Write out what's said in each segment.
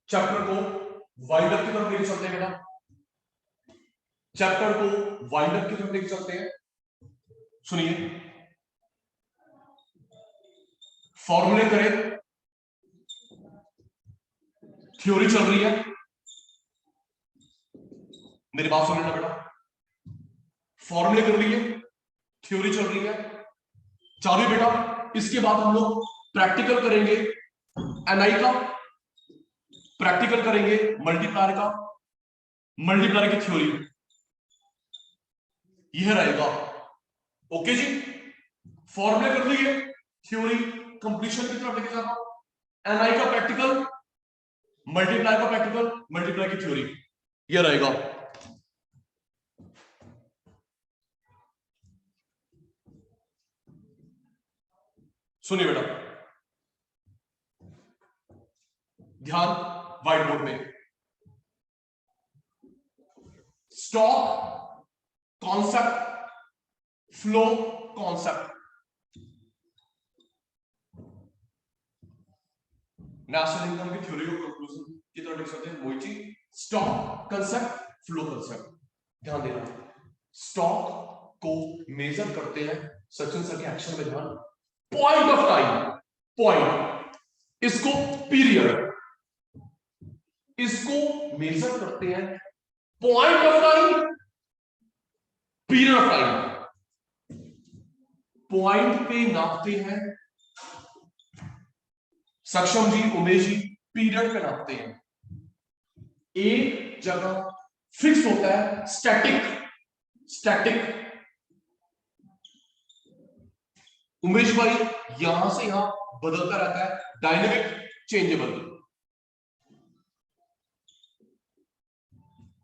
Chapter को wind up की तरफ लेके चलते हैं बेटा, चैप्टर को वाइंड अप की तरफ लेके चलते हैं। सुनिए, फॉर्मूले करें, थ्योरी चल रही है, मेरी बात सुन लेना बेटा, फॉर्मूले कर लिए, थ्योरी चल रही है, चाबी बेटा। इसके बाद हम लोग प्रैक्टिकल करेंगे एनआई का, प्रैक्टिकल करेंगे मल्टीप्लायर का, मल्टीप्लायर की थ्योरी, यह रहेगा। ओके जी, फॉर्मूले कर लिए, थ्योरी कंप्लीशन की तरफ लेके जा रहा हूं, एनआई का प्रैक्टिकल, मल्टीप्लायर का प्रैक्टिकल, मल्टीप्लायर की थ्योरी, यह रहेगा। सुनिए बेटा, ध्यान व्हाइट बोर्ड में, stock concept, flow concept, national income की थ्योरी को कंक्लूजन की तरफ लिख सकते हैं, वही चीज, स्टॉक कंसेप्ट, फ्लो कंसेप्ट। ध्यान देना, स्टॉक को मेजर करते हैं सचिन सर के एक्शन में, ध्यान, पॉइंट ऑफ टाइम, पॉइंट, इसको पीरियड, इसको मेजर करते हैं point of time, period of time, point पे नापते हैं सक्षम जी, उमेश जी, पीरियड पे नापते हैं, एक जगह फिक्स होता है, स्टैटिक, स्टैटिक, उमेश भाई यहां से यहां बदलता रहता है, डायनेमिक, चेंजेबल।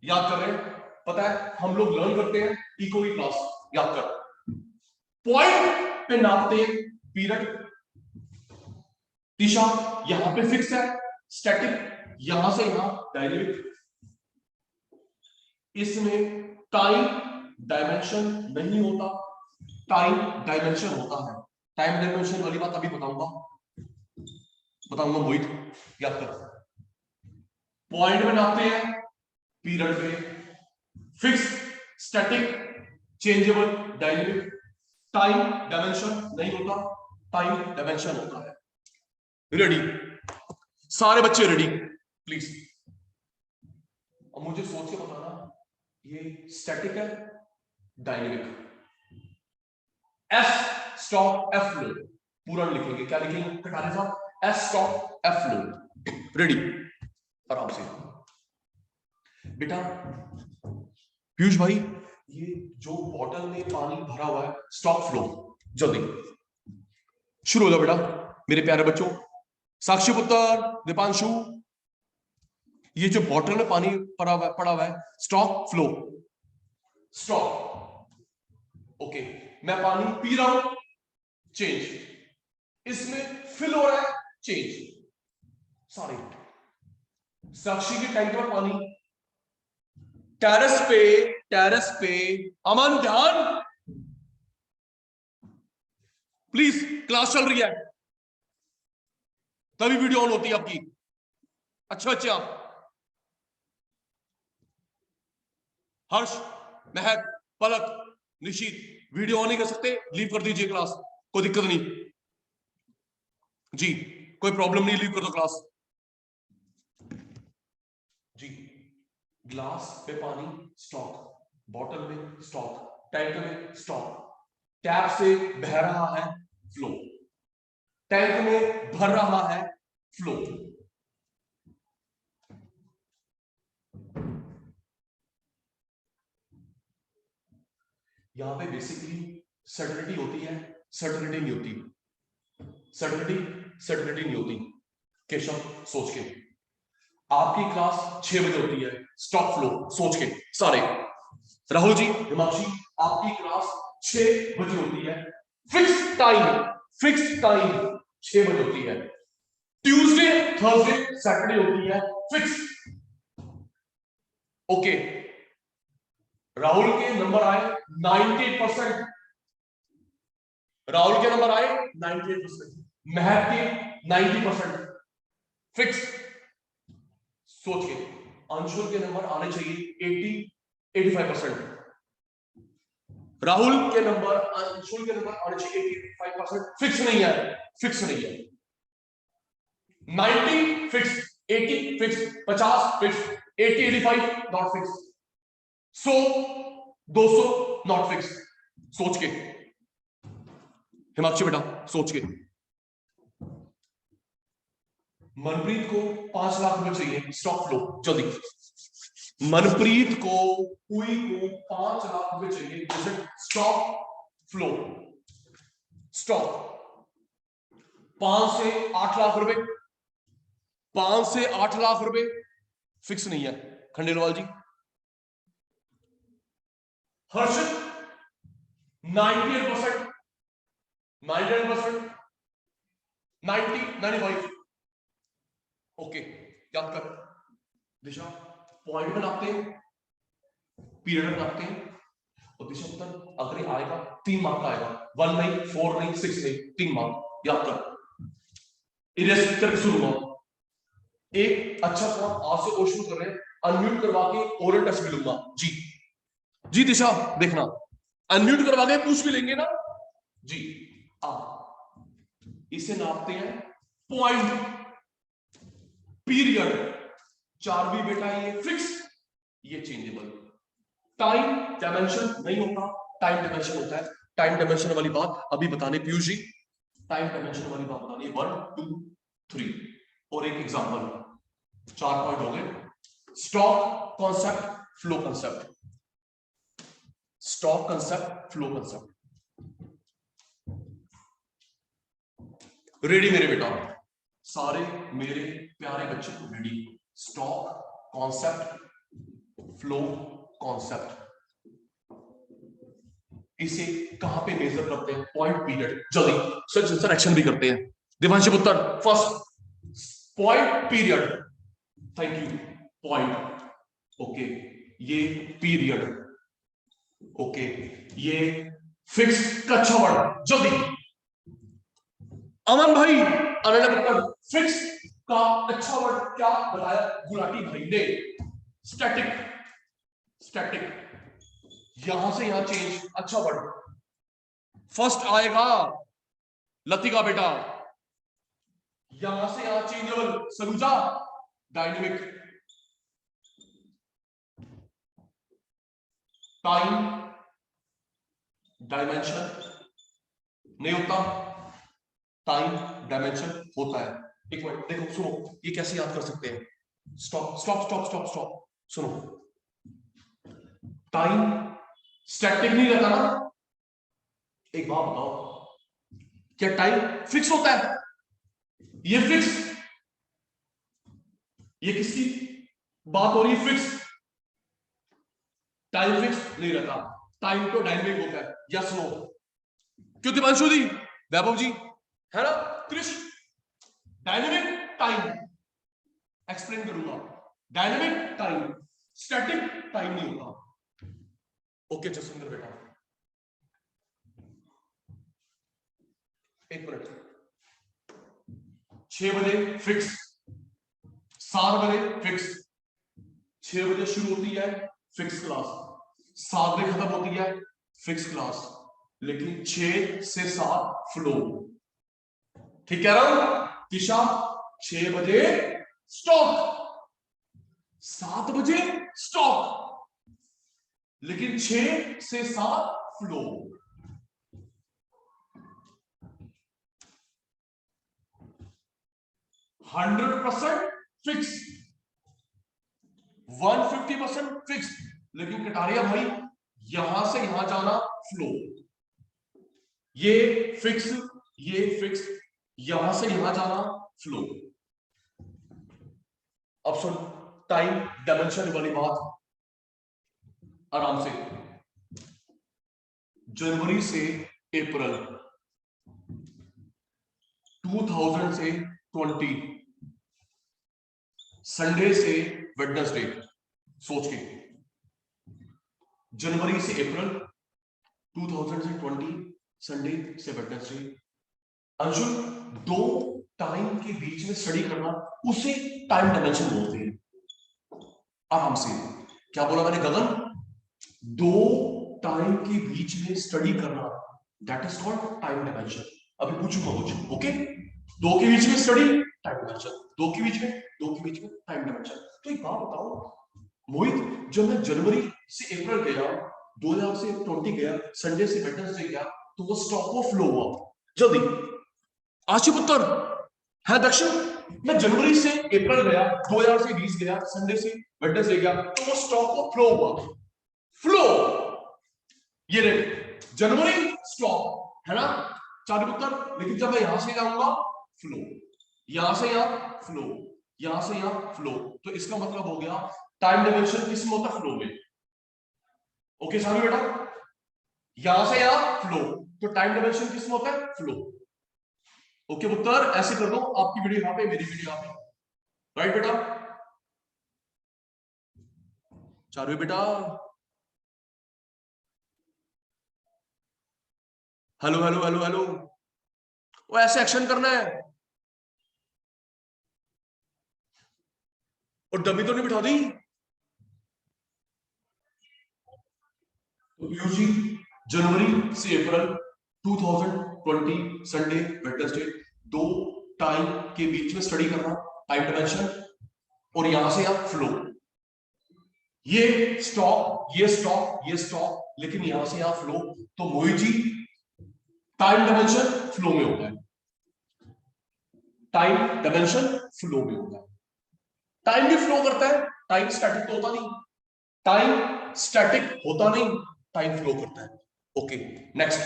याद कर रहे हैं, पता है हम लोग लर्न करते हैं इको की क्लास, याद कर, पॉइंट पे नापते हैं पीरियड, दिशा यहां पे फिक्स है, स्टैटिक, यहां से यहां डायनेमिक, इसमें टाइम डायमेंशन नहीं होता, टाइम डायमेंशन होता है। टाइम डायमेंशन वाली बात अभी बताऊंगा मोहित, याद कर, पॉइंट में नापते हैं, पीरियड पे fix, static, changeable, dynamic, time dimension नहीं होता, टाइम डायमेंशन होता है। रेडी, सारे बच्चे रेडी प्लीज। अब मुझे सोच के बताना, ये स्टैटिक है, dynamic, S stop F flow, पूरा लिखेंगे, क्या लिखेंगे कटारे साहब, S stop F flow, ready, आराम से बेटा। पीयूष भाई ये जो बॉटल में पानी भरा हुआ है, स्टॉप फ्लो, जल्दी शुरू हो जाओ बेटा मेरे प्यारे बच्चों, साक्षी पुत्र, दीपांशु, ये जो बॉटल में पानी पड़ा हुआ है, स्टॉप फ्लो, स्टॉप, ओके, मैं पानी पी रहा हूं, चेंज, इसमें फिल हो रहा है, चेंज, सॉरी, साक्षी के टैंक में पानी, टेरेस पे, अमन ध्यान प्लीज, क्लास चल रही है तभी वीडियो ऑन होती है आपकी, अच्छा, हर्ष, महक, पलक, निशीत, वीडियो ऑन नहीं कर सकते, लीव कर दीजिए क्लास, कोई दिक्कत नहीं जी, कोई प्रॉब्लम नहीं, लीव कर दो क्लास जी। ग्लास पे पानी, स्टॉक, बॉटल में स्टॉक, टैंक में स्टॉक, टैप से बह रहा है, फ्लो, टैंक में भर रहा है, फ्लो, यहां पे बेसिकली सर्टिनिटी होती है, सर्टिनिटी नहीं होती, सर्टिनिटी नहीं होती। केशव सोच के, आपकी क्लास 6 बजे होती है, स्टॉप फ्लो, सोच के सारे, राहुल जी, हिमांशी, आपकी क्लास 6 बजे होती है, फिक्स टाइम 6 बजे होती है, ट्यूसडे थर्सडे सैटरडे होती है फिक्स, ओके, राहुल के नंबर आए 98%, राहुल के नंबर आए 98%, महक के 90%, फिक्स, सोच के, अंशुल के नंबर आने चाहिए 80-85%, राहुल के नंबर, अंशुल के नंबर आने चाहिए 85%, फिक्स नहीं है, फिक्स नहीं है। 90 fix, 80 fix, 50 fix, 80-85 not fix, 100-200 not fix. सोच के हिमांशु बेटा, सोच के। मनप्रीत को 5 लाख रुपए चाहिए स्टॉक फ्लो, जल्दी। मनप्रीत को, पुई को 5 लाख रुपए चाहिए जैसे स्टॉक फ्लो, स्टॉक 5 से 8 लाख रुपए, 5 से 8 लाख रुपए फिक्स नहीं है। खंडेलवाल जी। हर्षित 98%, 99%, 90, 95। ओके, याद कर। दिशा पॉइंट बनाते हैं, पीरियड बनाते हैं, और दिशा उत्तर अगर ये आएगा 3 मार्क का आएगा, 1 नहीं, 4 नहीं, 6 नहीं, 3 मार्क, याद कर। इरेज करके शुरू हुआ। एक अच्छा काम आज से और शुरू कर रहे हैं, अनम्यूट करवा के ओरल टेस्ट भी लूंगा जी। जी दिशा देखना, अनम्यूट करवा के पूछ भी लेंगे ना जी। इसे नापते हैं पॉइंट, पीरियड। 4 भी बेटा ये फिक्स, ये चेंजेबल। टाइम डायमेंशन नहीं होता, टाइम डायमेंशन होता है। टाइम डायमेंशन वाली बात अभी बताने पीयूष जी, टाइम डायमेंशन वाली बात बतानी 1, 2, 3 और एक एग्जांपल। 4 पॉइंट हो गए। Stock concept, flow concept, stock concept, flow concept. Ready मेरे बेटा, सारे मेरे प्यारे बच्चे को ready. Stock concept, flow concept, इसे कहां पे मेजर करते हैं? Point period. जल्दी सच सर एक्शन भी करते हैं। दिवांशी पुत्र first point period, thank you. Point, okay, ये पीरियड, ओके, ये फिक्स का अच्छा वर्ड। जल्दी अमन भाई, अनन्या पुत्र, फिक्स का अच्छा वर्ड क्या बताया गुलाटी भाई ने? स्टैटिक, स्टैटिक, यहां से यहां चेंज, अच्छा वर्ड। फर्स्ट आएगा लतिका बेटा, यहां से यहां changeable. Saluja dynamic. Time dimension नहीं होता, टाइम डायमेंशन होता है। एक मिनट देखो, सुनो, ये कैसे याद कर सकते हैं? Stop stop stop stop stop, सुनो। टाइम स्टैटिक नहीं रहता ना। एक बात बताओ, क्या टाइम फिक्स होता है? ये फिक्स, ये किसकी बात हो रही है? फिक्स, टाइम फिक्स नहीं रहता, टाइम तो डायनेमिक होता है। Yes no? क्यों दिवांशु जी, वैभव जी, है ना? कृष्ण, डायनेमिक टाइम एक्सप्लेन करूंगा। डायनेमिक टाइम, स्टैटिक टाइम नहीं होता। ओके जसविंदर बेटा, एक मिनट। 6 बजे फिक्स, 7 बजे फिक्स। 6 बजे शुरू होती है फिक्स क्लास, 7 बजे खत्म होती है फिक्स क्लास, लेकिन 6 से 7 फ्लो। ठीक कह रहा हूं दिशा? 6 बजे स्टॉक, 7 बजे स्टॉक, लेकिन 6 से 7 फ्लो। हंड्रेड 100% फिक्स, 150% फिक्स, लेकिन कटारिया भाई यहां से यहां जाना फ्लो। ये फिक्स, ये फिक्स, यहां से यहां जाना फ्लो। अब सुन, टाइम डायमेंशन वाली बात आराम से। जनवरी से अप्रैल, 2000 से 20, संडे से वेडनेसडे। सोच के, जनवरी से अप्रैल, 2000 से 20, संडे से वेडनेसडे। अंशुल, 2 टाइम के बीच में स्टडी करना, उसे टाइम डायमेंशन बोलते हैं। आराम से। क्या बोला मैंने गगन? दो टाइम के बीच में स्टडी करना, that is called time dimension. अभी पूछूंगा कुछ, ओके? दो के बीच में स्टडी, टाइम डायमेंशन। दो के बीच में टाइम डायमेंशन। तो एक बात बताओ मोहित, जब मैं जनवरी से अप्रैल गया, 2000 से 20 गया, संडे से वेडनेसडे गया, तो वो स्टॉक ऑफ फ्लो हुआ। जल्दी आशुपुत्र है दक्षिण, मैं जनवरी से अप्रैल गया, 2000 से 20 गया, संडे से वेडनेसडे गया, तो वो स्टॉक ऑफ फ्लो हुआ। फ्लो, ये रेट जनवरी स्टॉक है ना चारुपुत्र। लेकिन जब मैं यहां से जाऊंगा फ्लो, यहां से यहां फ्लो, यहां से यहां फ्लो, तो इसका मतलब हो गया टाइम डायमेंशन किस में होता है? फ्लो में। ओके सामने बेटा, यहां से यहां फ्लो, तो टाइम डायमेंशन किस में होता है? फ्लो। ओके पुत्र, ऐसे कर दो, आपकी वीडियो यहां पे, मेरी वीडियो यहां पे, राइट बेटा? चारू बेटा, हेलो हेलो हेलो हेलो, वो ऐसे एक्शन करना है। और डमी तो नहीं बिठा दी? तो पीयूष जनवरी से अप्रैल 2020 संडे वेडनेसडे, दो टाइम के बीच में स्टडी करना, टाइम डायमेंशन, और यहां से आप फ्लो, ये स्टॉक, ये स्टॉक, ये स्टॉक, लेकिन यहां से आप फ्लो, तो Mohit ji time dimension flow में होता है, टाइम डायमेंशन फ्लो में होता है। टाइम भी फ्लो करता है, टाइम स्टैटिक तो होता नहीं, टाइम स्टैटिक होता नहीं, टाइम फ्लो करता है। ओके नेक्स्ट,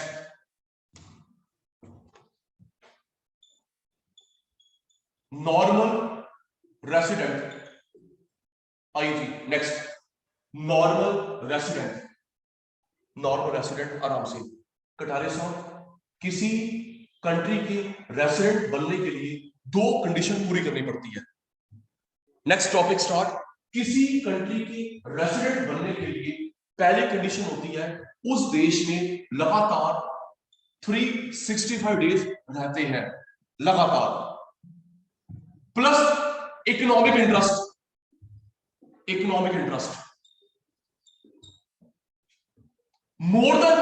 नॉर्मल रेसिडेंट, आइए जी next, normal resident, normal resident आराम से। कटारे साहब, किसी कंट्री के रेसिडेंट बनने के लिए दो कंडीशन पूरी करनी पड़ती है। Next topic start. किसी कंट्री के रेसिडेंट बनने के लिए पहली कंडीशन होती है उस देश में लगातार 365 डेज रहते हैं, लगातार, plus economic interest, economic interest मोर than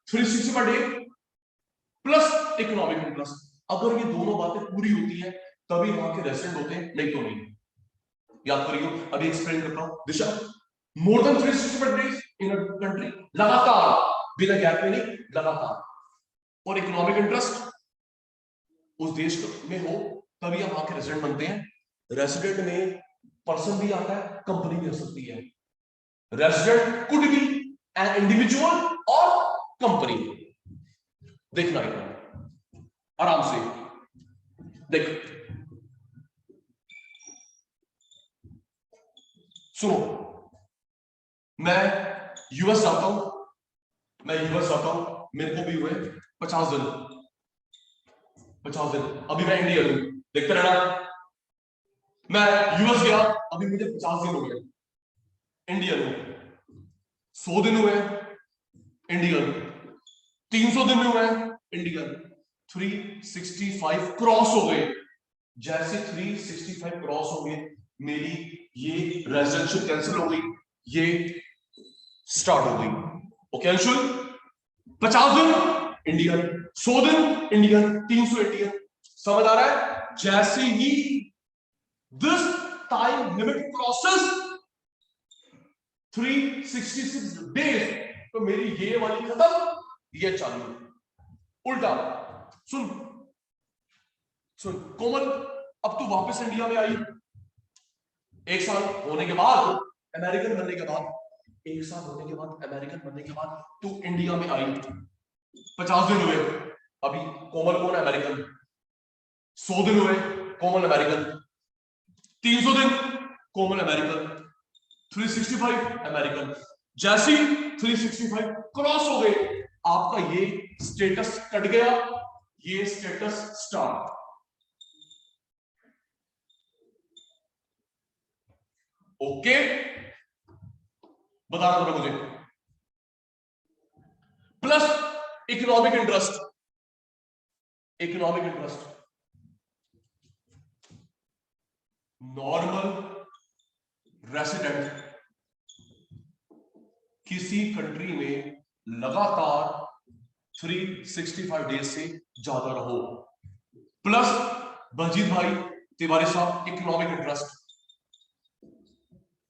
365 debt plus economic interest. अगर ये दोनों बातें पूरी होती है तभी वहां के रेसिडेंट होते हैं, नहीं तो नहीं। याद करियो, अभी एक्सप्लेन करता हूं। Disha, more than 365 days in a country, लगातार, बिना गैप में नहीं, लगातार, और इकोनॉमिक इंटरेस्ट उस देश में हो तभी आप वहां के रेसिडेंट बनते हैं। रेसिडेंट में पर्सन भी आता है, कंपनी भी आ सकती है। Resident could be an individual और कंपनी। देखना है आराम से, देख सुनो, मैं यूएस जाता हूं, मैं यूएस जाता हूं, मेरे को भी हुए 50 दिन, 50 दिन। अभी मैं इंडिया हूं, देखते रहना, मैं यूएस गया, अभी मुझे 50 दिन हो गए, इंडियन हूं। 100 दिन हुए, इंडियन। 300 दिन हुए, इंडियन। 365 क्रॉस हो गए, जैसे 365 क्रॉस हो गए, मेरी ये रेजिडेंशियल कैंसिल हो गई, ये स्टार्ट हो गई। ओके अंशुल, 50 दिन इंडियन, 100 दिन इंडियन, 300 इंडियन। समझ आ रहा है? जैसे ही this time limit crosses 366 days, तो मेरी ये वाली खत्म, ये चालू। उल्टा सुन, सुन कोमल, अब तू वापस इंडिया में आई, एक साल होने के बाद, अमेरिकन बनने के बाद, एक साल होने के बाद, अमेरिकन बनने के बाद तू इंडिया में आई, 50 दिन हुए, अभी कोमल कौन है? अमेरिकन। 100 दिन हुए, कोमल अमेरिकन। 300 दिन, कोमल अमेरिकन। 365 अमेरिकन। जैसे 365 क्रॉस हो गए, आपका ये स्टेटस कट गया, ये स्टेटस स्टार। ओके, बताना था मुझे। Plus economic interest, economic interest, normal resident किसी कंट्री में लगातार 365 डेज से ज्यादा रहो, प्लस बलजीत भाई तिवारी साहब इकोनॉमिक इंटरेस्ट,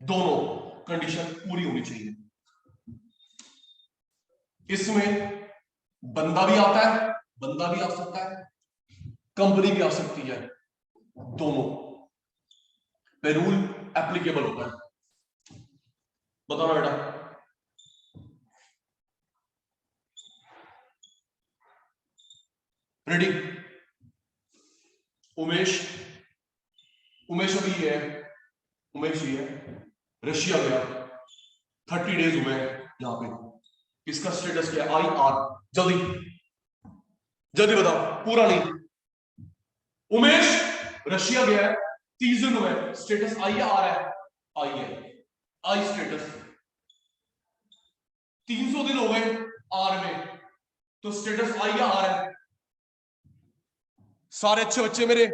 दोनों कंडीशन पूरी होनी चाहिए। इसमें बंदा भी आता है, बंदा भी आ सकता है, कंपनी भी आ सकती है, दोनों पे रूल एप्लीकेबल होता है। बताओ बेटा। रेडी? उमेश, उमेश अभी है, उमेश ही है, रशिया गया, 30 डेज हुए यहां पे, इसका स्टेटस क्या है? IR। जल्दी जल्दी बताओ, पूरा नहीं। उमेश रशिया गया है, 30 दिन हुए, स्टेटस आई है, आर है? आई है, आई स्टेटस। 300 दिन हो गए आर में, तो स्टेटस आई या आर है? सारे अच्छे बच्चे मेरे,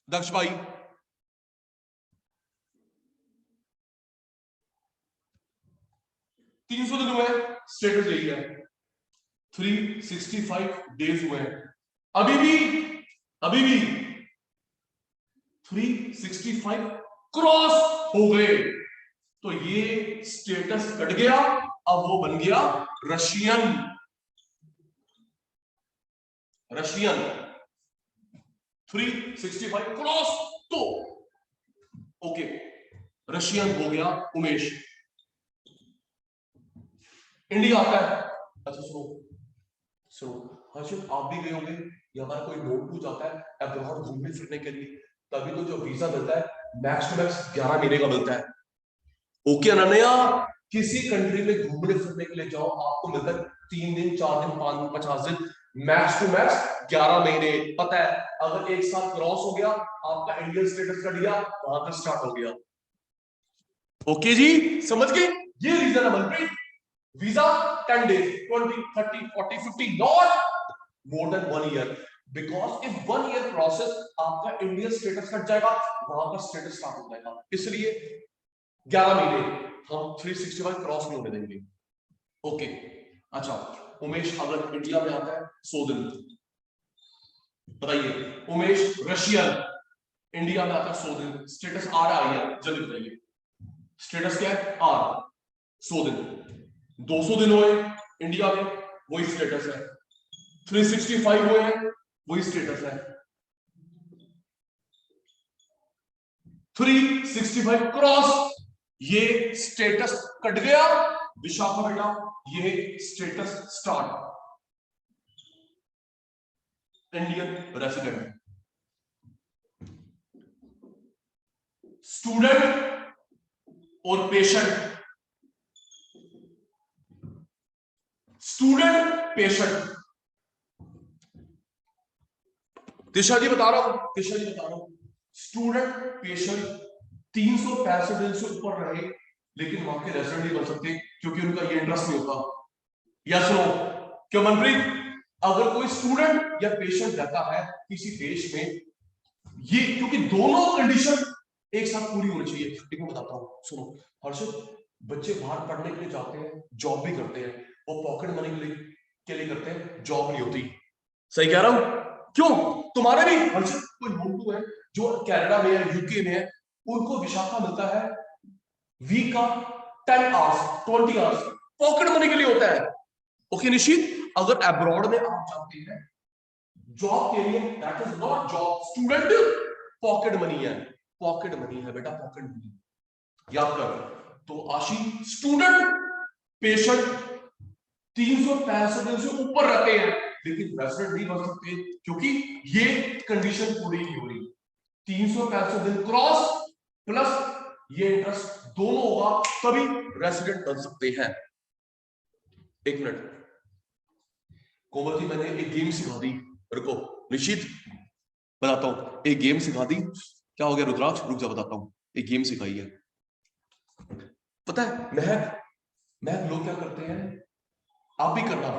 दक्ष भाई, तीन 300 दिन हुए, स्टेटस यही है, 365 डेज हुए, अभी भी 365 क्रॉस हो गए, तो ये स्टेटस कट गया, अब वो बन गया रशियन। रशियन 365 क्रॉस, तो ओके, रशियन हो गया उमेश। इंडिया आता है, अच्छा सुनो सुनो हर्षित, आप भी गए होंगे, ये हमारा कोई नोट टू जाता है अब्रॉड घूमने फिरने के लिए, तभी तो जो वीजा मिलता है मैक्स टू मैक्स 11 महीने का मिलता है। ओके अनन्या, किसी कंट्री में घूमने फिरने के लिए जाओ, आपको मिलता है 3 दिन 4 दिन 5 दिन 50 दिन, मैक्स टू मैक्स 11 महीने। पता है, अगर एक साल क्रॉस हो गया, आपका इंडियन स्टेटस कट गया, वहां पर स्टार्ट हो गया। ओके जी, समझ गए? ये रीजन है Manpreet. Visa 10 days, 20, 30, 40, 50, not more than 1 year, because if 1 year process आपका इंडियन स्टेटस कट जाएगा, वहां का स्टेटस स्टार्ट हो जाएगा, इसलिए 11 महीने हम 365 क्रॉस नहीं होने देंगे। ओके अच्छा, उमेश अगर इंडिया में आता है 100 दिन, बताइए। उमेश रशियन इंडिया में आता है 100 दिन, स्टेटस आर आई है, जल्दी बताइए स्टेटस क्या है? आर, 100 दिन। 200 दिन हुए इंडिया में, वही स्टेटस है। 365 हुए हैं, वही स्टेटस है। 365 क्रॉस, ये स्टेटस कट गया, विशाखा बेटा ये status start, Indian resident. Student और पेशेंट, स्टूडेंट पेशेंट, दिशा जी बता रहा हूं, दिशा जी बता रहा हूं, स्टूडेंट पेशेंट 365 दिन से ऊपर रहे, लेकिन वहां के रेजिडेंट नहीं बन सकते, क्योंकि उनका ये इंटरेस्ट नहीं होता। Yes no? क्यों मनप्रीत? अगर कोई स्टूडेंट या पेशेंट रहता है किसी देश में, ये क्योंकि दोनों कंडीशन एक साथ पूरी होनी चाहिए। देखो बताता हूं, सुनो हर्षित, बच्चे बाहर पढ़ने के लिए जाते हैं, जॉब भी करते हैं, वो पॉकेट मनी के लिए करते हैं, जॉब नहीं होती। सही कह रहा हूं? क्यों? तुम्हारे भी हर्षित कोई नोटू है जो कनाडा में है, यूके में है, उनको विशाखा मिलता है वीक का 10 आवर्स 20 आवर्स, पॉकेट मनी के लिए होता है। ओके निश्चित, अगर अब्रॉड में आप जाते हैं जॉब के लिए, that is not job, student pocket money है, पॉकेट मनी है बेटा, पॉकेट मनी, याद कर। तो आशी स्टूडेंट पेशेंट 365 दिन से ऊपर रहते हैं, लेकिन रेजिडेंट नहीं बन सकते, क्योंकि ये कंडीशन पूरी नहीं हो रही। 365 दिन क्रॉस प्लस ये इंटरेस्ट दोनों होगा, तभी रेजिडेंट बन सकते हैं। एक मिनट कोमल जी, मैंने एक गेम सिखा दी, रुको निश्चित बताता हूं, एक गेम सिखा दी। क्या हो गया रुद्राक्ष? रुक जा बताता हूं, एक गेम सिखाई है। पता है महक लोग क्या करते हैं, आप भी करना।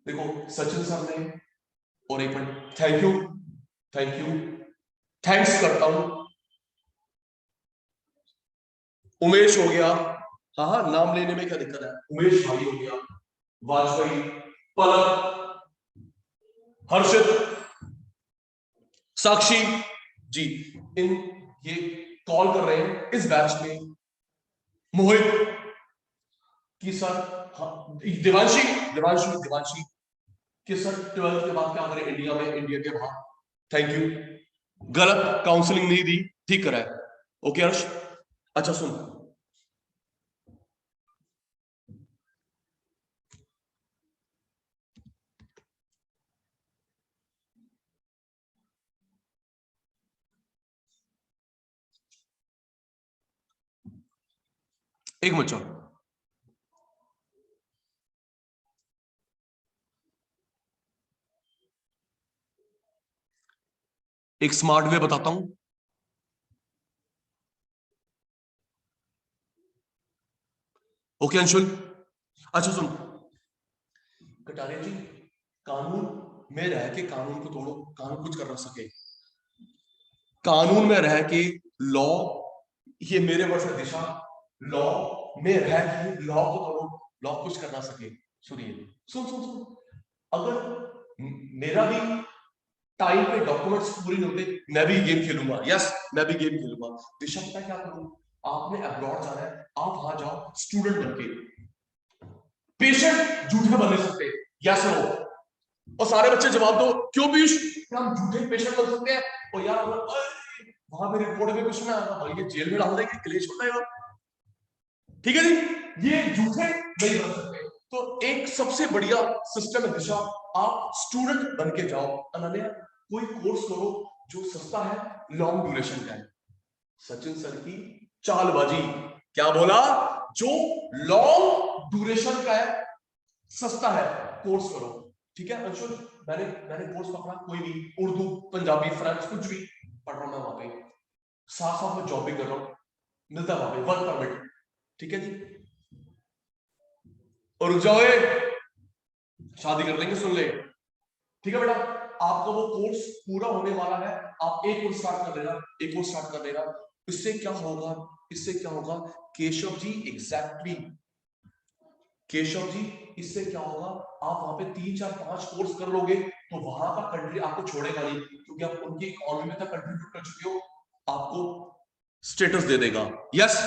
देखो सचिन सर ने, और एक मिनट, थैंक यू थैंक्स करता हूं, उमेश हो गया, हाँ हाँ नाम लेने में क्या दिक्कत है, उमेश भाई हो गया, वाजपेयी, पलक, हर्षित, साक्षी जी, इन ये कॉल कर रहे हैं इस बैच में। मोहित कि सर, हाँ, देवांशी देवांशी देवांशी कि सर 12th के बाद क्या करें इंडिया में, इंडिया के बाहर। थैंक यू, गलत काउंसलिंग नहीं दी, ठीक करा है। ओके हर्ष, अच्छा सुन, एक मिनट चलो, एक स्मार्ट वे बताता हूं। ओके अंशुल, अच्छा सुन, कटारिया जी, कानून में रह के कानून को तोड़ो, कानून कुछ कर ना सके। कानून में रह के लॉ, ये मेरे वर्ड से दिशा, लॉ में रह के लॉ को तोड़ो, लॉ कुछ कर ना सके। सुनिए, सुन सुन सुन, अगर मेरा भी टाइम पे डॉक्यूमेंट्स पूरे नहीं होते, मैं भी गेम खेलूंगा, यस मैं भी गेम खेलूंगा। दिशा पता क्या करूं, आपने अब्रॉड जाना है, आप वहां जाओ स्टूडेंट बनके, पेशेंट झूठे बन नहीं सकते, यस नो, और सारे बच्चे जवाब दो, क्यों पीयूष, हम झूठे पेशेंट बन सकते हैं। और यार वहां पे रिपोर्ट में कुछ ना आएगा भाई, ये जेल में डाल देंगे, क्लेश होता है, ठीक है जी, ये झूठे नहीं बन सकते। तो एक सबसे बढ़िया सिस्टम है दिशा, आप स्टूडेंट बन के जाओ, अनन्या कोई कोर्स करो जो सस्ता है, लॉन्ग ड्यूरेशन का है। सचिन सर की चालबाजी, क्या बोला, जो लॉन्ग ड्यूरेशन का है, सस्ता है, कोर्स करो, ठीक है अंशुल। मैंने मैंने कोर्स पकड़ा, कोई भी उर्दू पंजाबी फ्रेंच कुछ भी पढ़ रहा हूं मैं वहां पे, साथ साथ में जॉब भी कर रहा हूं, मिलता है वहां पे वर्क परमिट, ठीक है जी। और रुक जाओ, शादी कर लेंगे, सुन ले, ठीक है बेटा, आपका वो कोर्स पूरा होने वाला है, आप एक कोर्स स्टार्ट कर लेना, एक कोर्स स्टार्ट कर लेना। इससे क्या होगा, इससे क्या होगा केशव जी, एग्जैक्टली केशव जी, इससे क्या होगा, आप वहां पे 3 4 5 कोर्स कर लोगे, तो वहां का कंट्री आपको छोड़ेगा नहीं, क्योंकि आप उनकी इकोनॉमी में तक कंट्रीब्यूट कर चुके हो, आपको स्टेटस दे देगा। यस,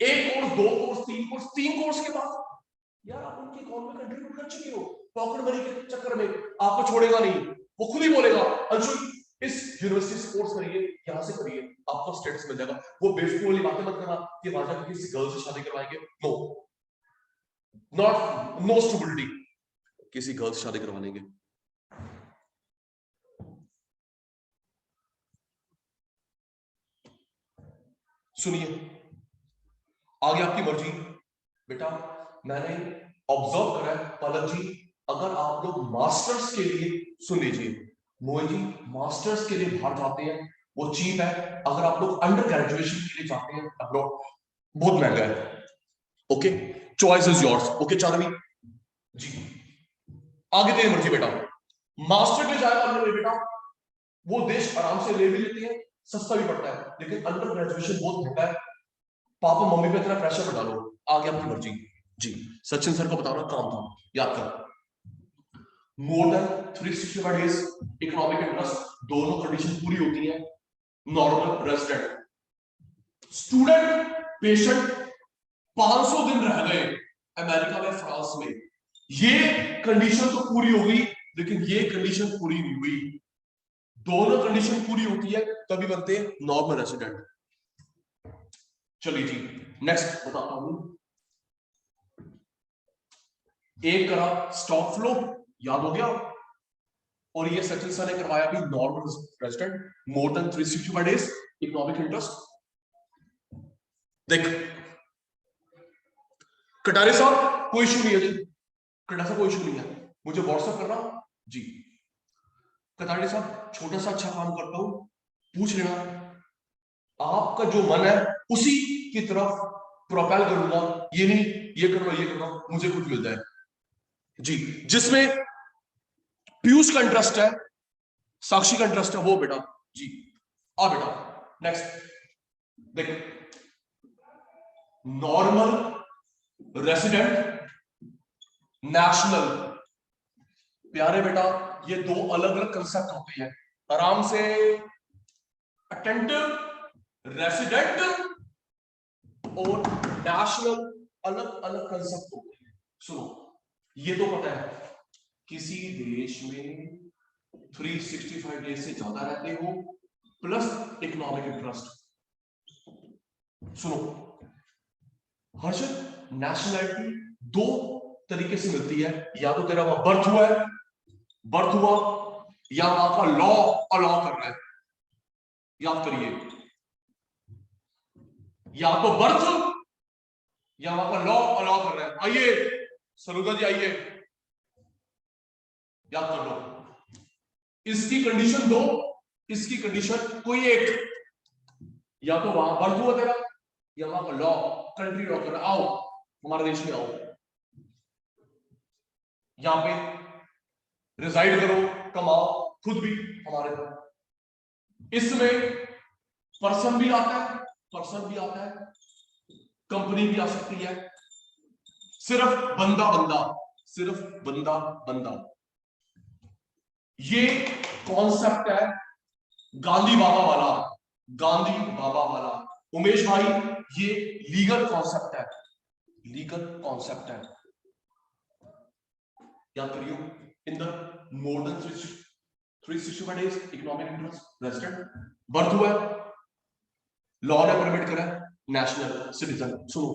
एक कोर्स, 2 कोर्स, 3 कोर्स, 3 कोर्स के बाद यार आप उनकी इकोनॉमी में कंट्रीब्यूट कर चुके हो, पॉकेट मनी के चक्कर में आपको छोड़ेगा नहीं, वो खुद ही बोलेगा अंशुल इस यूनिवर्सिटी से कोर्स करिए, यहां से करिए, आपको स्टेटस मिल जाएगा। वो बेवकूफ वाली बातें मत करना कि वहां जाकर किसी गर्ल से शादी करवाएंगे, नो, नॉट, नो स्टेबिलिटी, किसी गर्ल से शादी करवा लेंगे। सुनिए, आगे आपकी मर्जी बेटा, मैंने ऑब्जर्व करा है पलक जी, अगर आप लोग मास्टर्स के लिए, सुन लीजिए मोहित जी, मास्टर्स के लिए बाहर जाते हैं वो चीप है, अगर आप लोग अंडर ग्रेजुएशन के लिए जाते हैं अब्रॉड, बहुत महंगा है। Okay, choice is yours. Okay Chandni ji, आगे तेरी मर्जी बेटा, मास्टर के लिए जाएगा अंदर बेटा, वो देश आराम से ले भी लेते हैं, सस्ता भी पड़ता है, लेकिन अंडर ग्रेजुएशन बहुत महंगा है, पापा मम्मी पे इतना प्रेशर मत डालो, आगे आपकी मर्जी जी। सचिन सर को बताना काम था, याद कर, मोर देन 365 डेज इकोनॉमिक इंटरेस्ट, दोनों कंडीशन पूरी होती है, नॉर्मल रेजिडेंट स्टूडेंट पेशेंट 500 दिन रह गए अमेरिका में, फ्रांस में, ये कंडीशन तो पूरी हो गई, लेकिन ये कंडीशन पूरी नहीं हुई, दोनों कंडीशन पूरी होती है तभी बनते हैं नॉर्मल रेजिडेंट। चलिए जी, नेक्स्ट बताता हूं, एक करा स्टॉक फ्लो, याद हो गया, और ये सचिन सर ने करवाया भी नॉर्मल रेजिडेंट, मोर देन 365 डेज इकोनॉमिक इंटरेस्ट। देख कटारे साहब कोई इशू नहीं है जी, कटारे साहब कोई इशू नहीं है, मुझे व्हाट्सएप करना जी। कटारे साहब छोटा सा अच्छा काम करता हूं, पूछ लेना, आपका जो मन है उसी की तरफ प्रोपेल करूंगा, ये नहीं ये कर लो ये कर लो, मुझे कुछ मिल जाए जी। जिसमें पीयूष का इंटरेस्ट है, साक्षी का इंटरेस्ट है, वो बेटा जी, आ बेटा नेक्स्ट देख, नॉर्मल, रेसिडेंट, नेशनल। प्यारे बेटा, ये दो अलग अलग कंसेप्ट होते हैं, आराम से। अटेंटिव, रेसिडेंट और नेशनल अलग अलग कंसेप्ट होते हैं। सुनो, ये तो पता है, किसी देश में 365 डेज से ज्यादा रहते हो प्लस इकोनॉमिक इंटरेस्ट। सुनो हर्षद, नेशनलिटी दो तरीके से मिलती है, या तो तेरा वहां बर्थ हुआ है, बर्थ हुआ, या वहां का लॉ अलाउ कर रहा है। याद करिए, या तो बर्थ या वहां का लॉ अलाउ कर रहा है। आइए सरोजा जी, आइए, याद कर लो। इसकी कंडीशन दो, इसकी कंडीशन कोई एक, या तो वहां बर्थ हुआ तेरा, या वहां का लॉ, कंट्री लॉ कर रहा है। आओ हमारे देश में, आओ, यहां पे रिजाइड करो, कमाओ, खुद भी हमारे पर। इसमें पर्सन भी आता है, पर्सन भी आता है, कंपनी भी आ सकती है, सिर्फ बंदा बंदा, सिर्फ बंदा बंदा। ये कॉन्सेप्ट है गांधी बाबा वाला, गांधी बाबा वाला। उमेश भाई, ये लीगल कॉन्सेप्ट है, लीगल कॉन्सेप्ट है, याद करियो। In the more than 365 days economic interest, resident, birth हुआ है, लॉ ने परमिट करा, नेशनल सिटीजन। सुनो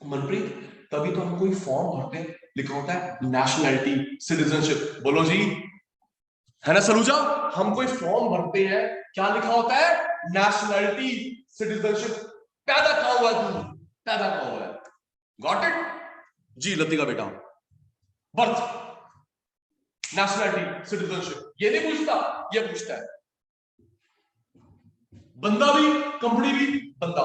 मनप्रीत, तभी तो हम कोई फॉर्म भरते हैं, लिखा होता है नेशनैलिटी, सिटीजनशिप। बोलो जी, है ना सलूजा? हम कोई फॉर्म भरते हैं, क्या लिखा होता है? Nationality, citizenship. पैदा कहां हुआ है तू? पैदा कहां हुआ है? गॉट इट जी लतिका बेटा? Birth, nationality, citizenship. ये नहीं पूछता, ये पूछता है बंदा भी, कंपनी भी, बंदा।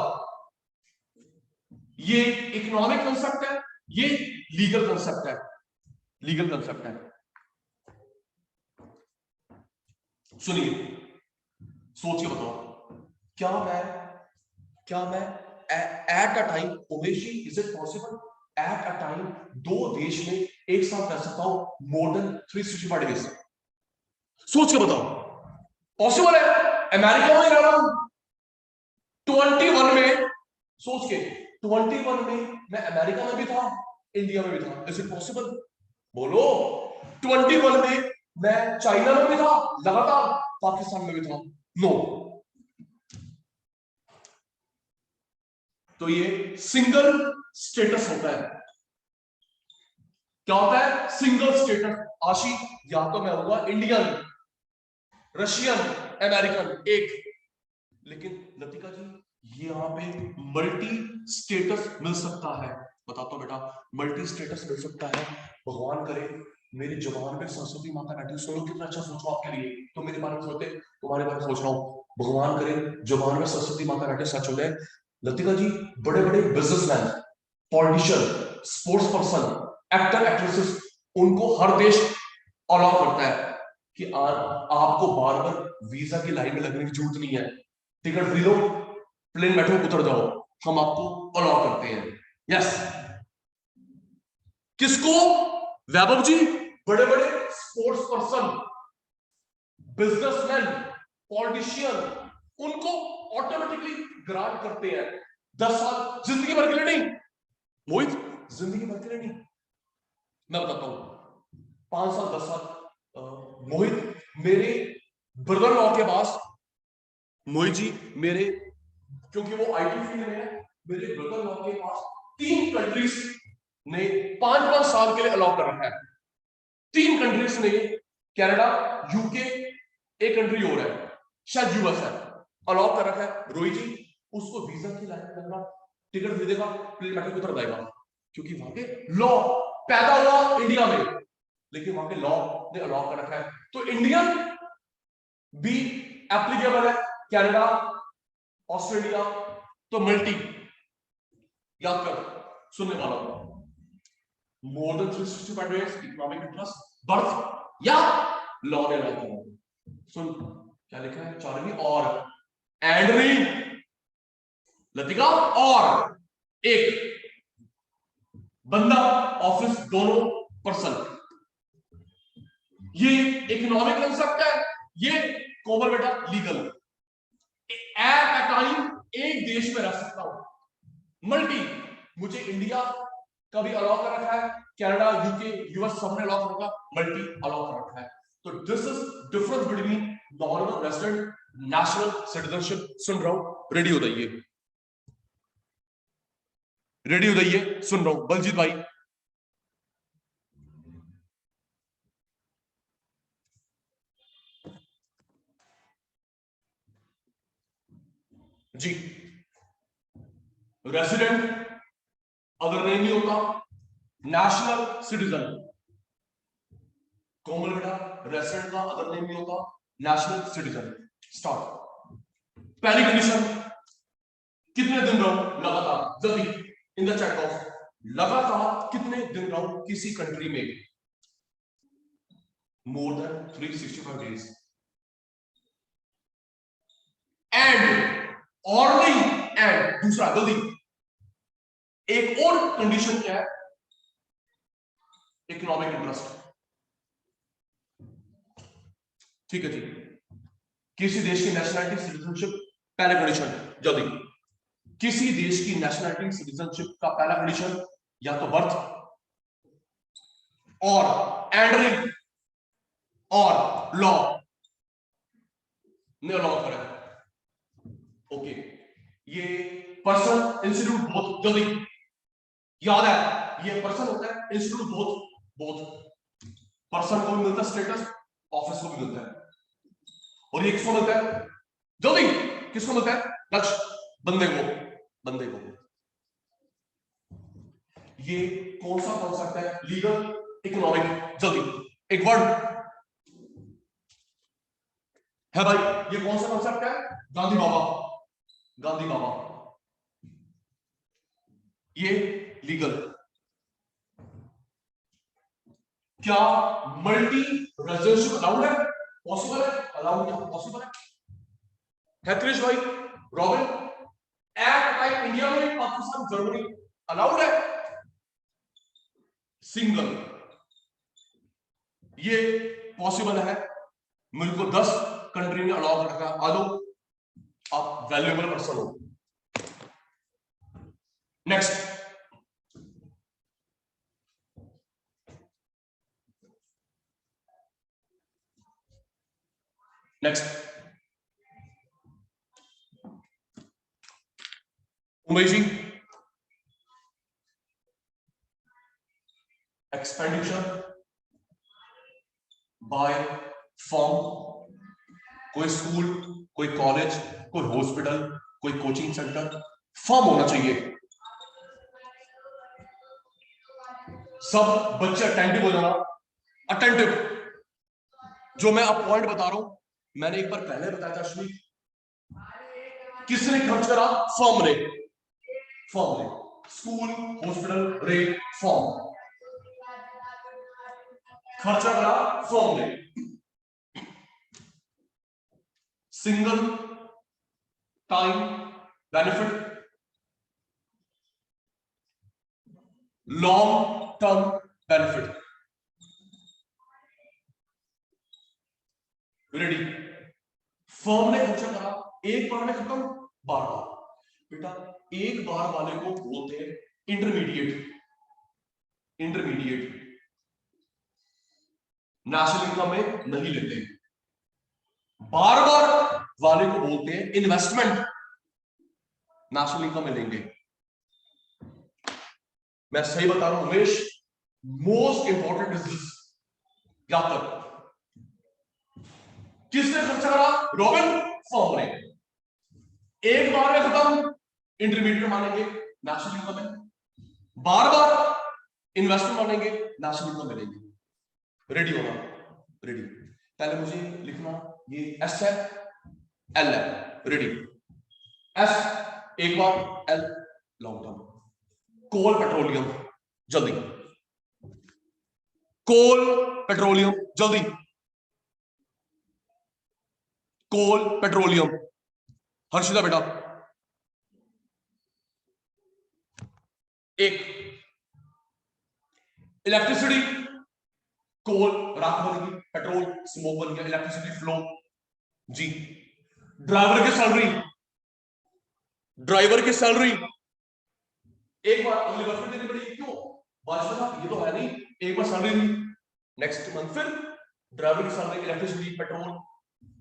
ये इकोनॉमिक कंसेप्ट है, ये लीगल कंसेप्ट है, लीगल कंसेप्ट है। सुनिए, सोच के बताओ, क्या मैं at a time, Umesh ji, is it possible at a time दो देश में एक साथ रह सकता हूं मोर देन 365 डेज? सोच के बताओ, पॉसिबल है? अमेरिका में रह रहा हूं 21 में, सोच के 21 में मैं अमेरिका में भी था, इंडिया में भी था। Is it possible? बोलो। 21 में मैं चाइना में भी था, लगातार पाकिस्तान में भी था। नो। तो ये सिंगल स्टेटस होता है। क्या होता है? Single status. आशी, या तो मैं होगा इंडियन, रशियन, अमेरिकन, एक। लेकिन लतिका जी, ये यहां पे मल्टी स्टेटस मिल सकता है। बताता हूं बेटा, मल्टी स्टेटस मिल सकता है। भगवान करे मेरी जुबान पे सरस्वती माता बैठी, सुनो कितना अच्छा सोच रहा हूं आपके लिए। तो मेरे बारे में सोचते, तुम्हारे बारे में सोच रहा हूं। भगवान करे जुबान में सरस्वती माता बैठे, सच हो जाए। लतिका जी, बड़े बड़े businessman, politician, sports person, actor, actresses, उनको हर देश अलाउ करता है कि आपको बार बार वीजा की लाइन में लगने की जरूरत नहीं है, टिकट खरीदो, प्लेन बैठो, उतर जाओ, हम आपको अलाउ करते हैं। यस। किसको? वैभव जी, बड़े बड़े स्पोर्ट्स पर्सन, बिजनेसमैन, पॉलिटिशियन, उनको ऑटोमेटिकली ग्रांट करते हैं 10 साल, जिंदगी भर के लिए नहीं मोहित, जिंदगी भर के लिए नहीं, मैं बताता हूं, 5 साल, 10 साल। मोहित, मेरे ब्रदर लॉ के पास, मोहित जी मेरे, क्योंकि वो आईटी फील्ड में है, मेरे ब्रदर लॉ के पास 3 कंट्रीज ने 5-5 साल के लिए अलाउ कर रखा है। 3 कंट्रीज ने, कनाडा, यूके, एक कंट्री और है, शायद यूएस है, अलाउ कर रखा है। रोहित जी, उसको वीजा की लाइन में लगना, टिकट खरीदेगा, प्लेन बैठे उतर जाएगा, क्योंकि वहां पे लॉ, पैदा हुआ इंडिया में, लेकिन वहां पे लॉ ने अलाउ कर रखा है। तो इंडियन भी एप्लीकेबल है, कनाडा, ऑस्ट्रेलिया, तो मल्टी। याद कर, सुनने वाला मोर than 365 days economic interest, birth या लॉ ने अलाउ किया। सुन क्या लिखा है? चारवी और एंड नहीं लतिका, और एक बंदा ऑफिस दोनों पर्सन, ये इकोनॉमिक कंसेप्ट है, ये कोमल बेटा लीगल। एट अ टाइम एक देश में रह सकता हूं, मल्टी, मुझे इंडिया का भी अलाउ कर रखा है, कनाडा, यूके, यूएस सबने अलाउ कर रखा, मल्टी अलाउ कर रखा है। तो this is difference between normal resident, national citizenship. सुन रहा हूं, रेडी हो जाइए, रेडी हो जाइए, सुन रहा हूं बलजीत भाई। जी, रेजिडेंट अगर नहीं होता, नेशनल सिटीजन, कोमल बेटा रेजिडेंट का अगर नेम नहीं होता, नेशनल सिटीजन। स्टार्ट। पहली कंडीशन, कितने दिन रहूं लगातार, जल्दी इन द चैट बॉक्स, लगातार कितने दिन रहूं किसी कंट्री में, मोर देन 365 डेज। एंड और नहीं, एंड दूसरा, जल्दी, एक और कंडीशन क्या है, इकोनॉमिक इंटरेस्ट। ठीक है जी, किसी देश की नेशनलिटी सिटीजनशिप, पहला कंडीशन, जल्दी, किसी देश की नेशनलिटी सिटीजनशिप का पहला कंडीशन या तो बर्थ और एंडरिंग और लॉ ने अलाउ करा। ओके, ये पर्सन इंस्टीट्यूट बोथ, जल्दी याद है, ये पर्सन होता है, इंस्टीट्यूट बोथ, बोथ पर्सन को भी मिलता है स्टेटस, ऑफिस को भी मिलता है, और ये किसको मिलता है, जल्दी किसको मिलता है, लक्ष्य, बंदे को, बंदे को। ये कौन सा कॉन्सेप्ट है, लीगल, इकोनॉमिक, जल्दी एक वर्ड है भाई, ये कौन सा कॉन्सेप्ट है, गांधी बाबा, गांधी बाबा, ये लीगल। क्या मल्टी रेजिडेंशियल अलाउड है, पॉसिबल है, अलाउड है, पॉसिबल है क्रिश भाई, रॉबिन, एट टाइम इंडिया में, पाकिस्तान, जर्मनी अलाउड है, सिंगल, ये पॉसिबल है, मुझको 10 कंट्री में अलाउ कर रखा, आ जाओ, आप वैल्यूएबल पर्सन हो। Next, next, Umesh ji, expenditure by form, कोई स्कूल, कोई कॉलेज, कोई हॉस्पिटल, कोई कोचिंग सेंटर, फॉर्म होना चाहिए, सब बच्चे अटेंटिव हो जाना, अटेंटिव। जो मैं अब पॉइंट बता रहा हूं, मैंने एक बार पहले बताया था अश्विनी, किसने खर्च करा, फॉर्म ने, फॉर्म ने, स्कूल, हॉस्पिटल, रेट, फॉर्म, खर्चा करा फॉर्म ने, single time benefit, long term benefit, ready, firm ने खर्चा करा, एक बार में खत्म, बार बार, बेटा एक बार वाले को बोलते हैं इंटरमीडिएट, इंटरमीडिएट नेशनल इनकम में नहीं लेते, बार बार वाले को बोलते हैं इन्वेस्टमेंट, नेशनल इनकम में लेंगे। मैं सही बता रहा हूं Umesh, most important is this, याद कर, किसने खर्चा करा, रॉबिन, फॉर्म ने, एक बार में खत्म, इंटरमीडिएट मानेंगे, नेशनल इनकम में, बार बार इन्वेस्टमेंट मानेंगे, नेशनल इनकम मिलेंगे। रेडी होना, रेडी, पहले मुझे लिखना, ये एस है, एल है, रेडी, एस एक बार, L long term, coal petroleum, जल्दी, कोल पेट्रोलियम, जल्दी, कोल पेट्रोलियम, हर्षिता बेटा, एक इलेक्ट्रिसिटी, कोल राख बन गई, पेट्रोल स्मोक बन गया, इलेक्ट्रिसिटी फ्लो जी। ड्राइवर की सैलरी, ड्राइवर की सैलरी एक बार अगली बार फिर देनी पड़ेगी, क्यों? वाजिब साहब ये तो है नहीं, एक बार सैलरी दी, नेक्स्ट मंथ फिर ड्राइवर की सैलरी, इलेक्ट्रिसिटी, पेट्रोल,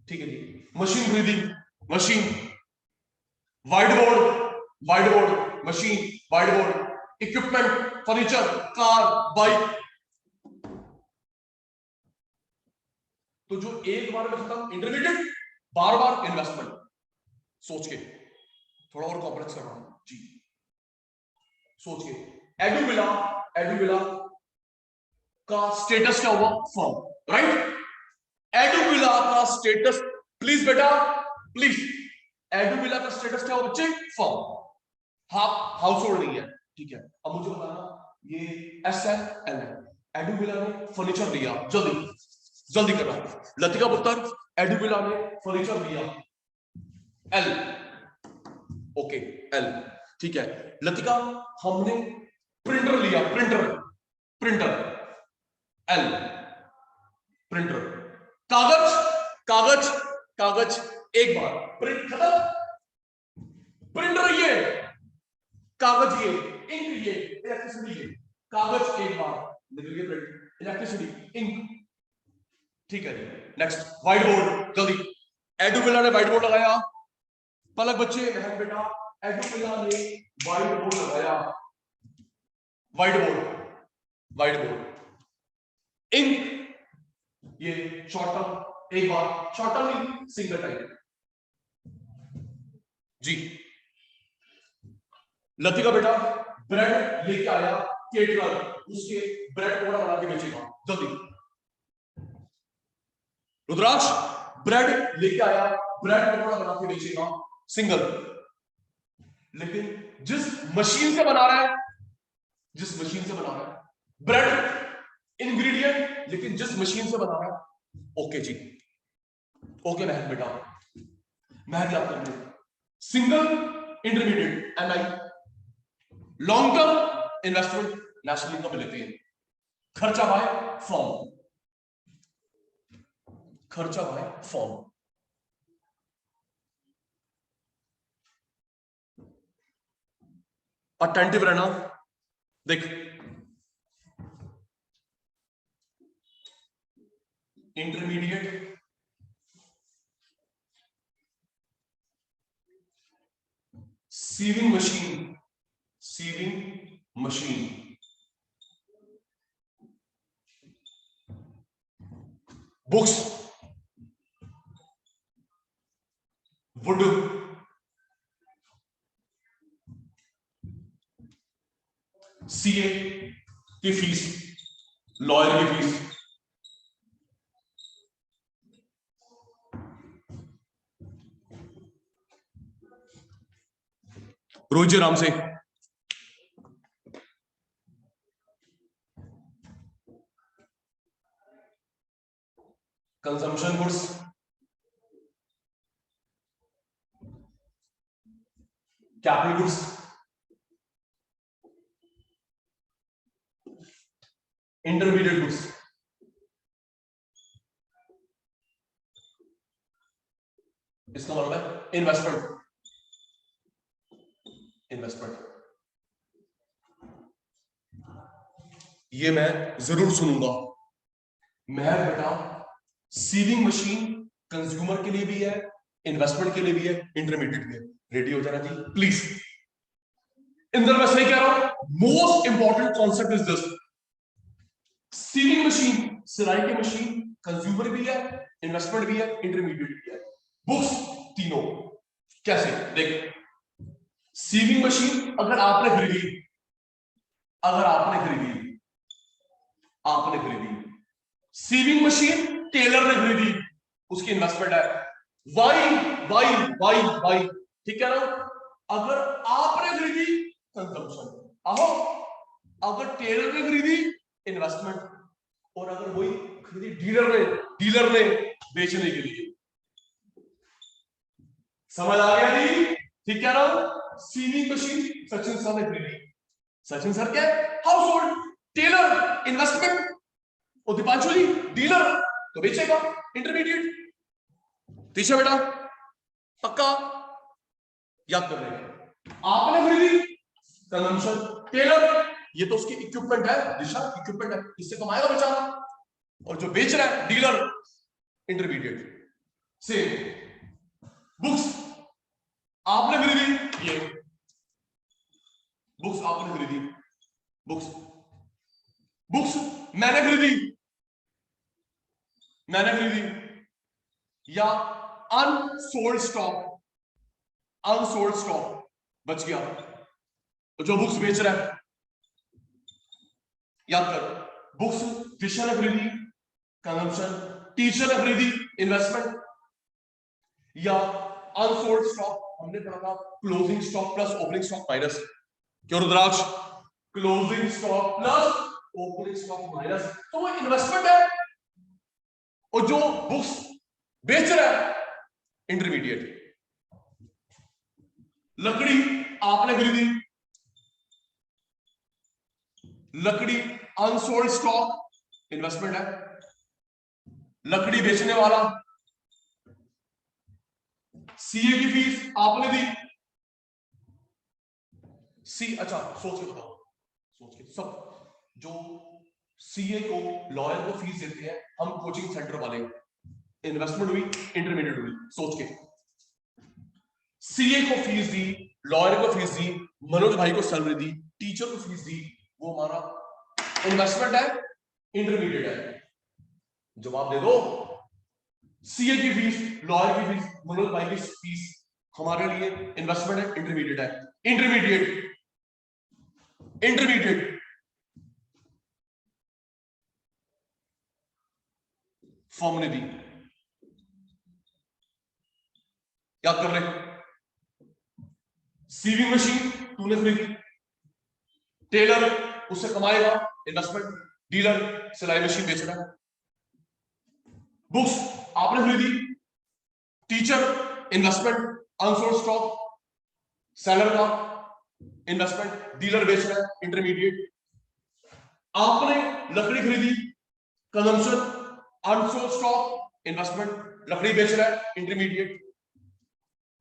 ठीक है जी। मशीन खरीदी, machine, white board, white board, machine, white board, equipment, furniture, car, bike. तो जो एक बार में खत्म इंटरमीडिएट, बार बार इन्वेस्टमेंट, सोच के थोड़ा और कॉम्प्लेक्स कर रहा हूं जी, सोच के। एडुविला, एडुविला का स्टेटस क्या हुआ? Firm, right? एडुविला का स्टेटस, प्लीज बेटा प्लीज, एडुविला का स्टेटस क्या हुआ बच्चे? फर्म, हाउस होल्ड नहीं है, ठीक है। अब मुझे बताना ये एस है, एल है। एडुविला ने फर्नीचर लिया, जल्दी जल्दी करना, लतिका पुत्र, एडुविला ने फर्नीचर लिया, एल, ओके एल, ठीक है। लतिका हमने प्रिंटर लिया, प्रिंटर, प्रिंटर, एल, प्रिंटर। कागज, कागज, कागज, एक बार प्रिंट खत्म, प्रिंटर ये, कागज ये, इंक ये, इलेक्ट्रिसिटी ये, कागज एक बार निकल गया, प्रिंट, इलेक्ट्रिसिटी, इंक, ठीक है जी। नेक्स्ट व्हाइट बोर्ड, जल्दी। एडुविला ने व्हाइट बोर्ड लगाया, पलक बच्चे, महक बेटा, एडुविला ने व्हाइट बोर्ड लगाया, white board, white board, ink ये शॉर्ट टर्म, एक बार, शॉर्ट टर्म नहीं, सिंगल टाइम जी। लतिका बेटा ब्रेड लेके आया, केटरर, उसके ब्रेड पकौड़ा बना के बेचेगा, जल्दी। रुद्राक्ष ब्रेड लेके आया, ब्रेड पकौड़ा बना के बेचेगा, सिंगल। लेकिन जिस मशीन से बना रहा है, जिस मशीन से बना रहा है ब्रेड इंग्रेडिएंट, लेकिन जिस मशीन से बना रहा है, ओके जी, ओके महक बेटा, महक याद कर ले, single intermediate M I, long term investment national income लेते हैं, खर्चा बाय फॉर्म, खर्चा बाय फॉर्म। अटेंटिव रहना, देख intermediate, sewing machine, sewing machine, books, wood, CA की फीस, लॉयर की फीस, रोजी राम से, consumption goods, capital goods, intermediate goods, इसका मतलब है इन्वेस्टमेंट, इन्वेस्टमेंट। ये मैं जरूर सुनूंगा। मैं बेटा सीविंग मशीन कंज्यूमर के लिए भी है, इन्वेस्टमेंट के लिए भी है, इंटरमीडिएट भी है, रेडी हो जाना जी प्लीज। इंदर मैं सही कह रहा हूं? Most important concept is this, sewing machine सिलाई की मशीन, कंज्यूमर भी है, इन्वेस्टमेंट भी है, इंटरमीडिएट भी है, बुक्स तीनों। कैसे? देख, सीविंग मशीन अगर आपने खरीदी, अगर आपने खरीदी, आपने खरीदी सीविंग मशीन, टेलर ने खरीदी, उसकी इन्वेस्टमेंट है, वाई वाई वाई वाई, ठीक है ना? अगर आपने खरीदी कंजम्पशन, आहो, अगर टेलर ने खरीदी इन्वेस्टमेंट, और अगर वही खरीदी डीलर ने बेचने के लिए। समझ आ गया जी? ठीक है ना? सीविंग मशीन सचिन सर ने खरीदी, सचिन सर क्या है? House hold. टेलर इन्वेस्टमेंट, और दीपांशु जी डीलर, तो बेचेगा। इंटरमीडिएट। तीसरा बेटा पक्का याद कर रहे हैं। आपने खरीदी कंजम्पशन। टेलर ये तो उसकी इक्विपमेंट है, दिशा इक्विपमेंट है, इससे कमाएगा बेचारा। और जो बेच रहा है डीलर, इंटरमीडिएट। सेम। बुक्स आपने खरीदी, ये बुक्स आपने खरीदी, बुक्स बुक्स मैंने खरीदी, मैंने खरीदी। या अनसोल्ड स्टॉक, अनसोल्ड स्टॉक बच गया, तो जो बुक्स बेच रहा है, याद कर, बुक्स टीचर ने खरीदी कंजम्पशन, टीचर ने खरीदी इन्वेस्टमेंट। या अनसोल्ड स्टॉक हमने पढ़ा था closing stock plus opening stock minus. क्यों Rudraksh? Closing stock plus opening stock minus, तो वो इन्वेस्टमेंट है। और जो बुक्स बेच रहा है इंटरमीडिएट। लकड़ी आपने खरीदी, लकड़ी अनसोल्ड स्टॉक इन्वेस्टमेंट है। लकड़ी बेचने वाला, सीए की फीस आपने दी। अच्छा सोच के बताओ, सोच के सब जो सीए को लॉयर को फीस देते हैं, हम कोचिंग सेंटर वाले, इन्वेस्टमेंट हुई, इंटरमीडिएट हुई, सोच के। सीए को फीस दी, लॉयर को फीस दी, मनोज भाई को सैलरी दी, टीचर को फीस दी, वो हमारा इन्वेस्टमेंट है, इंटरमीडिएट है। जवाब दे दो। सीए की फीस, लॉयर की फीस, मनोज भाई की फीस हमारे लिए इन्वेस्टमेंट है, इंटरमीडिएट है। इंटरमीडिएट, इंटरमीडिएट फॉर्म ने दी, याद कर ले। सीविंग मशीन तूने खरीदी, टेलर उससे कमाएगा इन्वेस्टमेंट, डीलर सिलाई मशीन बेच रहा है। बुक्स आपने खरीदी, teacher investment, unsold stock seller का इन्वेस्टमेंट, डीलर बेच रहा है, इंटरमीडिएट। आपने लकड़ी खरीदी, कंजम्पशन, अनसोल्ड स्टॉक इन्वेस्टमेंट, लकड़ी बेच रहा है, इंटरमीडिएट।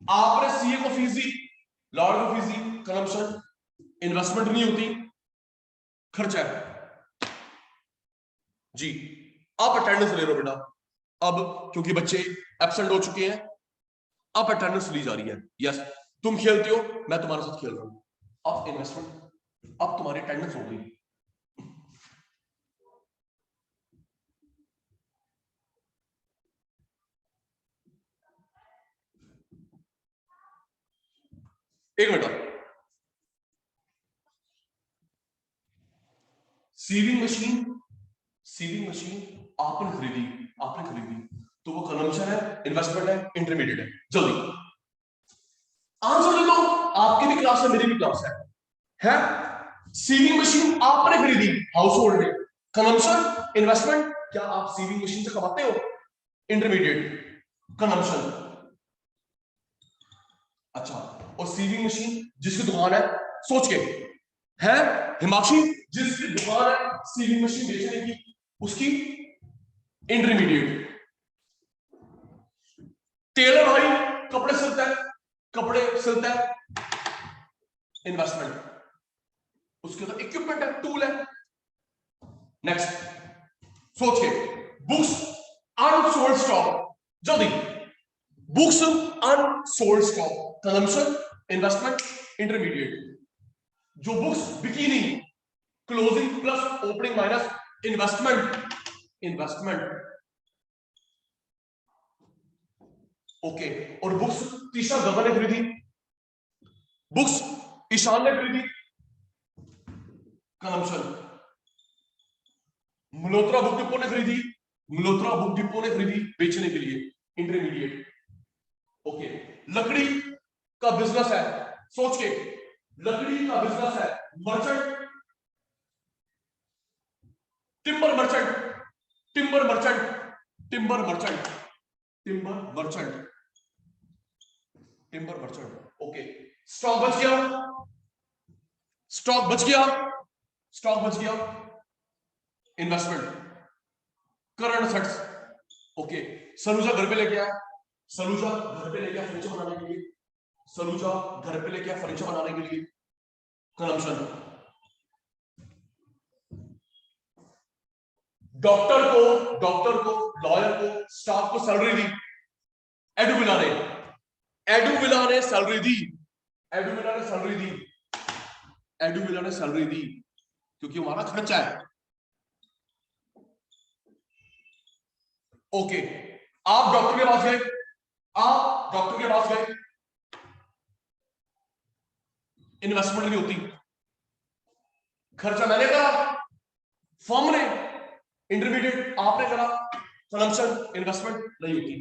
आपने सीए को फीस दी, लॉयर को फीस दी, कंजम्पशन, इन्वेस्टमेंट नहीं होती, खर्चा है जी। आप अटेंडेंस ले लो बेटा, अब क्योंकि बच्चे एब्सेंट हो चुके हैं, अब अटेंडेंस ली जा रही है। यस, तुम खेलते हो, मैं तुम्हारे साथ खेल रहा हूं। अब इन्वेस्टमेंट, अब तुम्हारी अटेंडेंस हो गई। एक minute, sewing machine, sewing machine आपने खरीदी, आपने खरीदी, तो वो कंजम्पशन है, इन्वेस्टमेंट है, इंटरमीडिएट है। जल्दी आंसर दे दो, आपकी भी क्लास है, मेरी भी क्लास है? सीविंग मशीन आपने खरीदी हाउस होल्ड में, कंजम्पशन, इन्वेस्टमेंट, क्या आप सीविंग मशीन से कमाते हो? Intermediate, consumption. अच्छा, और सीविंग मशीन जिसकी दुकान है, सोच के, है हिमाक्षी, जिसकी दुकान है सीविंग मशीन बेचने की, उसकी इंटरमीडिएट। टेलर भाई कपड़े सिलता है, कपड़े सिलता है, इन्वेस्टमेंट, उसके तो इक्विपमेंट है, टूल है। नेक्स्ट, सोच के, बुक्स अनसोल्ड स्टॉक, जल्दी, books unsold stock, consumption, investment, intermediate. जो बुक्स बिकी नहीं, closing plus opening minus investment, investment, okay. और बुक्स तीसरा गगन ने खरीदी, बुक्स ईशान ने खरीदी, कंजम्पशन। मल्होत्रा बुक डिपो ने खरीदी, मल्होत्रा बुक डिपो ने खरीदी बेचने के लिए, इंटरमीडिएट, ओके। लकड़ी का बिजनेस है, सोच के, लकड़ी का बिजनेस है, merchant, timber merchant, timber merchant, timber merchant, timber merchant, timber merchant, okay. Stock बच गया, स्टॉक बच गया, स्टॉक बच गया, investment, current assets, okay. Saluja घर पे लेके आया, सलूजा घर पे लेके आया फर्नीचर बनाने के लिए, सलूजा घर पे लेके आया फर्नीचर बनाने के लिए, कंजम्पशन। डॉक्टर को, लॉयर को, स्टाफ को सैलरी दी, एडुविला ने सैलरी दी, एडुविला ने सैलरी दी, एडुविला ने सैलरी दी, क्योंकि हमारा खर्चा है, ओके। आप डॉक्टर के पास गए, आप डॉक्टर के पास गए, इन्वेस्टमेंट नहीं होती, खर्चा मैंने करा, फर्म ने, इंटरमीडिएट आपने करा, कंजम्पशन इन्वेस्टमेंट नहीं होती।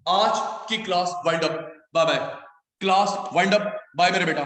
आज की class wind up, bye bye, class wind up, bye मेरे बेटा।